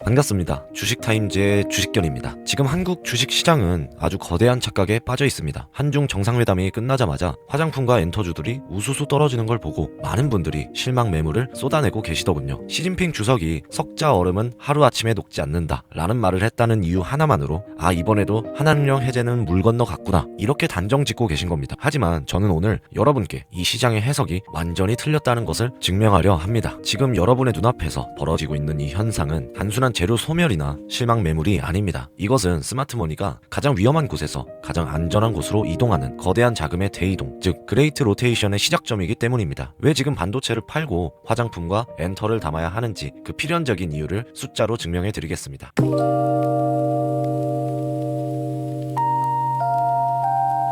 반갑습니다. 주식타임즈의 주식견입니다. 지금 한국 주식시장은 아주 거대한 착각에 빠져 있습니다. 한중 정상회담이 끝나자마자 화장품과 엔터주들이 우수수 떨어지는 걸 보고 많은 분들이 실망 매물을 쏟아내고 계시더군요. 시진핑 주석이 석자 얼음은 하루아침에 녹지 않는다 라는 말을 했다는 이유 하나만으로 이번에도 한한령 해제는 물 건너 갔구나 이렇게 단정 짓고 계신 겁니다. 하지만 저는 오늘 여러분께 이 시장의 해석이 완전히 틀렸다는 것을 증명하려 합니다. 지금 여러분의 눈앞에서 벌어지고 있는 이 현상은 단순한 재료 소멸이나 실망 매물이 아닙니다. 이것은 스마트머니가 가장 위험한 곳에서 가장 안전한 곳으로 이동하는 거대한 자금의 대이동, 즉 그레이트 로테이션의 시작점이기 때문입니다. 왜 지금 반도체를 팔고 화장품과 엔터를 담아야 하는지 그 필연적인 이유를 숫자로 증명해 드리겠습니다.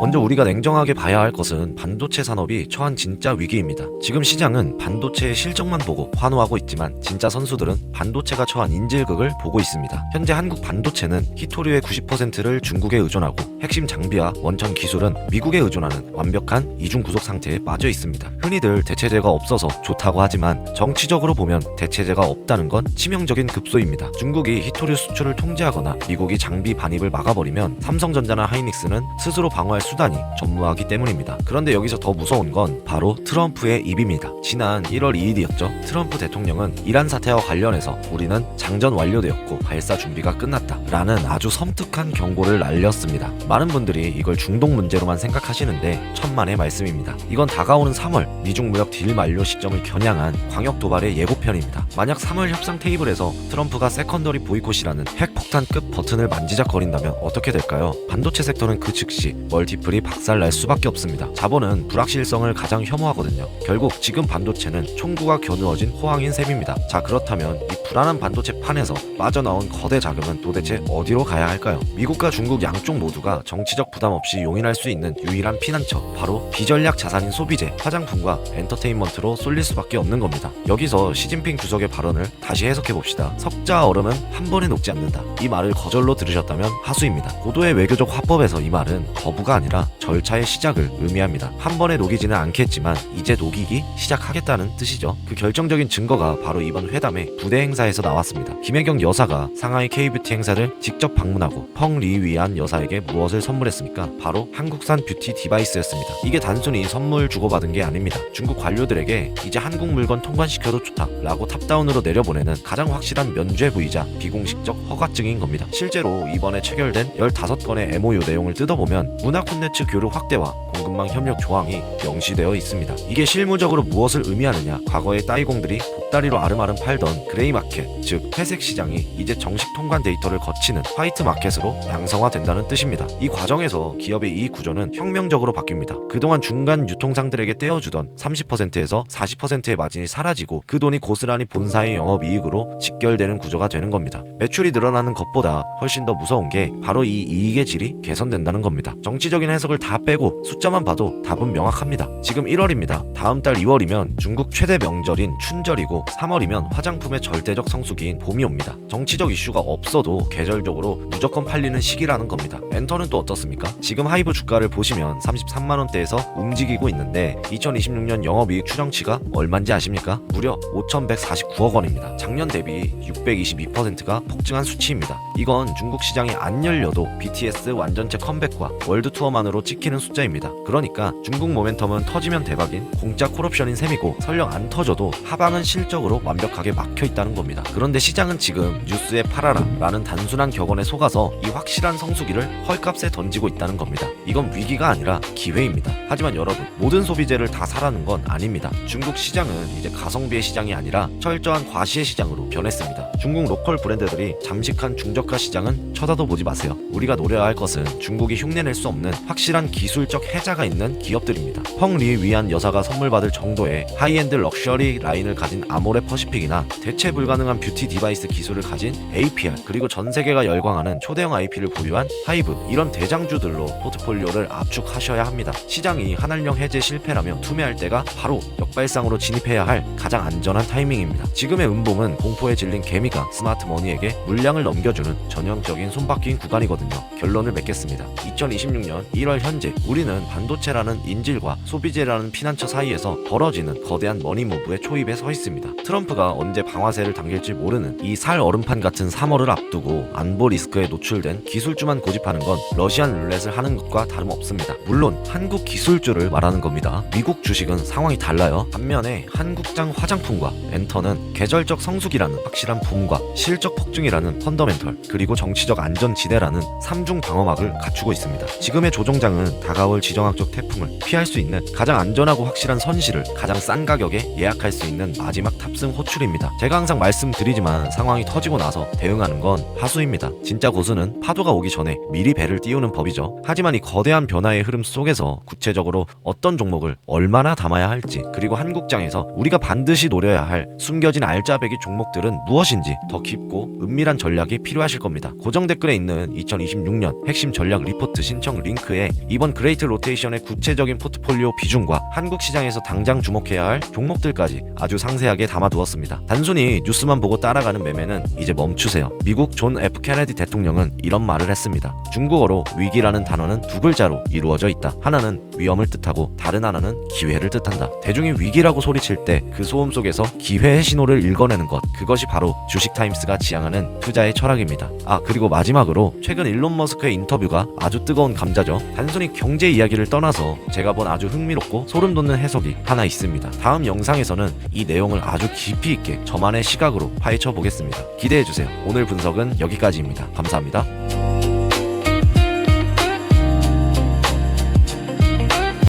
먼저 우리가 냉정하게 봐야 할 것은 반도체 산업이 처한 진짜 위기입니다. 지금 시장은 반도체의 실적만 보고 환호하고 있지만 진짜 선수들은 반도체가 처한 인질극을 보고 있습니다. 현재 한국 반도체는 히토류의 90%를 중국에 의존하고 핵심 장비와 원천 기술은 미국에 의존하는 완벽한 이중 구속 상태에 빠져 있습니다. 흔히들 대체제가 없어서 좋다고 하지만 정치적으로 보면 대체제가 없다는 건 치명적인 급소입니다. 중국이 히토류 수출을 통제하거나 미국이 장비 반입을 막아버리면 삼성전자나 하이닉스는 스스로 방어할 수단이 전무하기 때문입니다. 그런데 여기서 더 무서운 건 바로 트럼프의 입입니다. 지난 1월 2일이었죠. 트럼프 대통령은 이란 사태와 관련해서 우리는 장전 완료되었고 발사 준비가 끝났다 라는 아주 섬뜩한 경고를 날렸습니다. 많은 분들이 이걸 중동 문제로만 생각하시는데 천만의 말씀입니다. 이건 다가오는 3월 미중 무역 딜 만료 시점을 겨냥한 광역 도발의 예고편입니다. 만약 3월 협상 테이블에서 트럼프가 세컨더리 보이콧이라는 핵폭탄급 버튼을 만지작거린다면 어떻게 될까요? 반도체 섹터는 그 즉시 멀티플이 박살날 수밖에 없습니다. 자본은 불확실성을 가장 혐오하거든요. 결국 지금 반도체는 총구가 겨누어진 호황인 셈입니다. 자, 그렇다면 이 불안한 반도체 판에서 빠져나온 거대 자금은 도대체 어디로 가야 할까요? 미국과 중국 양쪽 모두가 정치적 부담 없이 용인할 수 있는 유일한 피난처, 바로 비전략 자산인 소비재, 화장품과 엔터테인먼트로 쏠릴 수밖에 없는 겁니다. 여기서 시진핑 주석의 발언을 다시 해석해봅시다. 석자 얼음은 한 번에 녹지 않는다. 이 말을 거절로 들으셨다면 하수입니다. 고도의 외교적 화법에서 이 말은 거부가 아니라 절차의 시작을 의미합니다. 한 번에 녹이지는 않겠지만 이제 녹이기 시작하겠다는 뜻이죠. 그 결정적인 증거가 바로 이번 회담의 부대 행사에서 나왔습니다. 김혜경 여사가 상하이 K뷰티 행사를 직접 방문하고 펑 리위안 여사에게 무엇을 선물했습니까? 바로 한국산 뷰티 디바이스였습니다. 이게 단순히 선물 주고받은 게 아닙니다. 중국 관료들에게 이제 한국 물건 통관시켜도 좋다 라고 탑다운으로 내려보내는 가장 확실한 면죄부이자 비공식적 허가증인 겁니다. 실제로 이번에 체결된 15건의 MOU 내용을 뜯어보면 문화 콘텐츠 교류 확대와 공급망 협력 조항이 명시되어 있습니다. 이게 실무적으로 무엇을 의미하느냐? 과거의 따이공들이 보따리로 아름아름 팔던 그레이 마켓, 즉 회색 시장이 이제 정식 통관 데이터를 거치는 화이트 마켓으로 양성화된다는 뜻입니다. 이 과정에서 기업의 이익 구조는 혁명적으로 바뀝니다. 그동안 중간 유통상들에게 떼어주던 30%에서 40%의 마진이 사라지고 그 돈이 고스란히 본사의 영업이익으로 직결되는 구조가 되는 겁니다. 매출이 늘어나는 것보다 훨씬 더 무서운 게 바로 이 이익의 질이 개선된다는 겁니다. 정치적인 해석을 다 빼고 숫자만 봐도 답은 명확합니다. 지금 1월입니다. 다음 달 2월이면 중국 최대 명절인 춘절이고 3월이면 화장품의 절대적 성수기인 봄이 옵니다. 정치적 이슈가 없어도 계절적으로 무조건 팔리는 시기라는 겁니다. 엔터는 또 어떻습니까? 지금 하이브 주가를 보시면 33만원대에서 움직이고 있는데 2026년 영업이익 추정치가 얼마인지 아십니까? 무려 5,149억 원입니다. 작년 대비 622%가 폭증한 수치입니다. 이건 중국 시장이 안 열려도 BTS 완전체 컴백과 월드 투어만으로 찍히는 숫자입니다. 그러니까 중국 모멘텀은 터지면 대박인 공짜 콜옵션인 셈이고 설령 안 터져도 하방은 실적으로 완벽하게 막혀있다는 겁니다. 그런데 시장은 지금 뉴스에 팔아라 라는 단순한 격언에 속아서 이 확실한 성수기를 헐값에 던지고 있다는 겁니다. 이건 위기가 아니라 기회입니다. 하지만 여러분, 모든 소비재를 다 사라는 건 아닙니다. 중국 시장은 이제 가성비의 시장이 아니라 철저한 과시의 시장으로 변했습니다. 중국 로컬 브랜드들이 잠식한 중저가 시장은 쳐다도 보지 마세요. 우리가 노려야 할 것은 중국이 흉내낼 수 없는 확실한 기술적 해자가 있는 기업들입니다. 펑 리 위안 여사가 선물 받을 정도의 하이엔드 럭셔리 라인을 가진 아모레 퍼시픽이나 대체 불가능한 뷰티 디바이스 기술을 가진 APR, 그리고 전 세계가 열광하는 초대형 IP를 보유한 하이브, 이런 대장주들로 포트폴리오를 압축하셔야 합니다. 시장이 한한령 해제 실패라면 투매할 때가 바로 역발상으로 진입해야 할 가장 안전한 타이밍입니다. 지금의 음봉은 공포에 질린 개미가 스마트머니에게 물량을 넘겨주는 전형적인 손바뀐 구간이거든요. 결론을 맺겠습니다. 2026년 1월 현재 우리는 반도체라는 인질과 소비재라는 피난처 사이에서 벌어지는 거대한 머니무브의 초입에 서 있습니다. 있습니다. 트럼프가 언제 방아쇠를 당길지 모르는 이 살 얼음판 같은 3월을 앞두고 안보 리스크에 노출된 기술주만 고집하는 건 러시안 룰렛을 하는 것과 다름없습니다. 물론 한국 기술주를 말하는 겁니다. 미국 주식은 상황이 달라요. 반면에 한국장 화장품과 엔터는 계절적 성수기라는 확실한 붐과 실적 폭증이라는 펀더멘털, 그리고 정치적 안전지대라는 3중 방어막을 갖추고 있습니다. 지금의 조정장은 다가올 지정학적 태풍을 피할 수 있는 가장 안전하고 확실한 선실을 가장 싼 가격에 예약할 수 있는 마지막 탑승 호출입니다. 제가 항상 말씀드리지만 상황이 터지고 나서 대응하는 건 하수입니다. 진짜 고수는 파도가 오기 전에 미리 배를 띄우는 법이죠. 하지만 이 거대한 변화의 흐름 속에서 구체적으로 어떤 종목을 얼마나 담아야 할지, 그리고 한국장에서 우리가 반드시 노려야 할 숨겨진 알짜배기 종목들은 무엇인지 더 깊고 은밀한 전략이 필요하실 겁니다. 고정 댓글에 있는 2026년 핵심 전략 리포트 신청 링크에 이번 그레이트 로테이션의 구체적인 포트폴리오 비중과 한국 시장에서 당장 주목해야 할 종목들까지 아주 상세하게 담아두었습니다. 단순히 뉴스만 보고 따라가는 매매는 이제 멈추세요. 미국 존 F 케네디 대통령은 이런 말을 했습니다. 중국어로 위기라는 단어는 두 글자로 이루어져 있다. 하나는 위험을 뜻하고 다른 하나는 기회를 뜻한다. 대중이 위기라고 소리칠 때 그 소음 속에서 기회의 신호를 읽어내는 것, 그것이 바로 주식타임스가 지향하는 투자의 철학입니다. 그리고 마지막으로 최근 일론 머스크의 인터뷰가 아주 뜨거운 감자죠. 단순히 경제 이야기를 떠나서 제가 본 아주 흥미롭고 소름 돋는 해석이 하나 있습니다. 다음 영상에서는 이 내용을 아주 깊이 있게 저만의 시각으로 파헤쳐 보겠습니다. 기대해주세요. 오늘 분석은 여기까지입니다. 감사합니다.